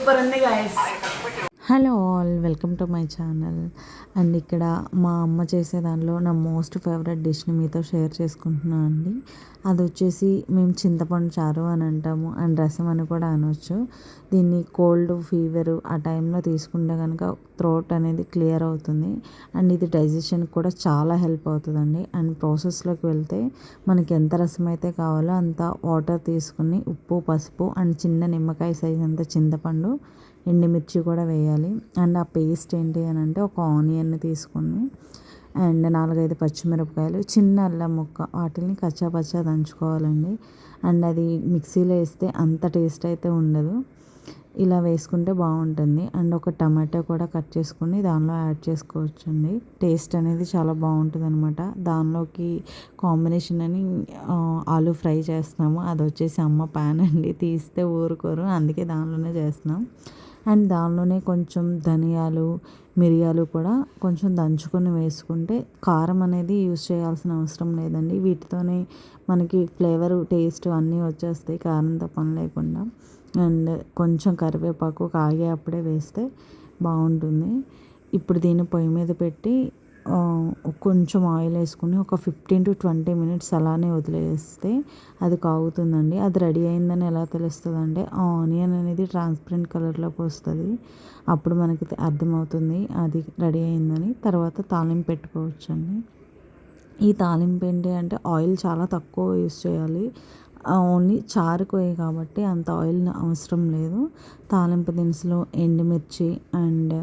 Super ఉంది guys. Hello all, welcome to my channel. And ఇక్కడ మా అమ్మ చేసే దానిలో నా మోస్ట్ ఫేవరెట్ డిష్ని మీతో షేర్ చేసుకుంటున్నాను అండి. అది వచ్చేసి మేము చింతపండు చారు అని అంటాము, అండ్ రసం అని కూడా అనవచ్చు. దీన్ని కోల్డ్ ఫీవర్ ఆ టైంలో తీసుకుంటే కనుక థ్రోట్ అనేది క్లియర్ అవుతుంది. అండ్ ఇది డైజెషన్కి కూడా చాలా హెల్ప్ అవుతుందండి. అండ్ ప్రాసెస్లోకి వెళ్తే మనకి ఎంత రసం అయితే కావాలో అంత వాటర్ తీసుకుని ఉప్పు, పసుపు అండ్ చిన్న నిమ్మకాయ సైజ్ అంత చింతపండు, ఎండుమిర్చి కూడా వేయాలి. అండ్ ఆ పేస్ట్ ఏంటి అని అంటే ఒక ఆనియన్ తీసుకుని అండ్ 4-5 పచ్చిమిరపకాయలు, చిన్న అల్లం ముక్క, వాటిని కచ్చాపచ్చా దంచుకోవాలండి. అండ్ అది మిక్సీలో వేస్తే అంత టేస్ట్ అయితే ఉండదు, ఇలా వేసుకుంటే బాగుంటుంది. అండ్ ఒక టమాటో కూడా కట్ చేసుకుని దానిలో యాడ్ చేసుకోవచ్చండి. టేస్ట్ అనేది చాలా బాగుంటుంది అనమాట. దానిలోకి కాంబినేషన్ అని ఆలు ఫ్రై చేస్తున్నాము. అది వచ్చేసి అమ్మ ప్యాన్ అండి, తీస్తే ఊరుకోరు, అందుకే దానిలోనే చేస్తున్నాం. అండ్ దానిలోనే కొంచెం ధనియాలు, మిరియాలు కూడా కొంచెం దంచుకొని వేసుకుంటే కారం అనేది యూజ్ చేయాల్సిన అవసరం లేదండి. వీటితోనే మనకి ఫ్లేవర్, టేస్ట్ అన్నీ వచ్చేస్తాయి కారంతో పని లేకుండా. అండ్ కొంచెం కరివేపాకు కాగే అప్పుడే వేస్తే బాగుంటుంది. ఇప్పుడు దీన్ని పొయ్యి మీద పెట్టి కొంచెం ఆయిల్ వేసుకుని ఒక 15-20 మినిట్స్ అలానే వదిలేస్తే అది కాగుతుందండి. అది రెడీ అయిందని ఎలా తెలుస్తుంది అంటే ఆ ఆనియన్ అనేది ట్రాన్స్పరెంట్ కలర్లోకి వస్తుంది. అప్పుడు మనకి అర్థమవుతుంది అది రెడీ అయిందని. తర్వాత తాలింపు పెట్టుకోవచ్చండి. ఈ తాలింపు ఏంటి అంటే ఆయిల్ చాలా తక్కువ యూస్ చేయాలి. ఓన్లీ చారుకోయి కాబట్టి అంత ఆయిల్ అవసరం లేదు. తాలింపు దినుసులు, ఎండుమిర్చి అండ్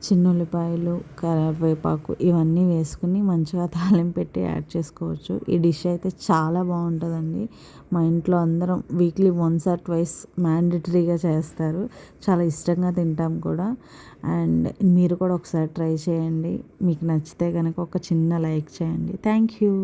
చిన్న ఉల్లిపాయలు, కరివేపాకు ఇవన్నీ వేసుకుని మంచిగా తాలింపు పెట్టి యాడ్ చేసుకోవచ్చు. ఈ డిష్ అయితే చాలా బాగుంటుందండి. మా ఇంట్లో అందరం వీక్లీ వన్స్ ఆర్ ట్వైస్ మ్యాండటరీగా చేస్తారు. చాలా ఇష్టంగా తింటాం కూడా. అండ్ మీరు కూడా ఒకసారి ట్రై చేయండి. మీకు నచ్చితే కనుక ఒక చిన్న లైక్ చేయండి. Thank you.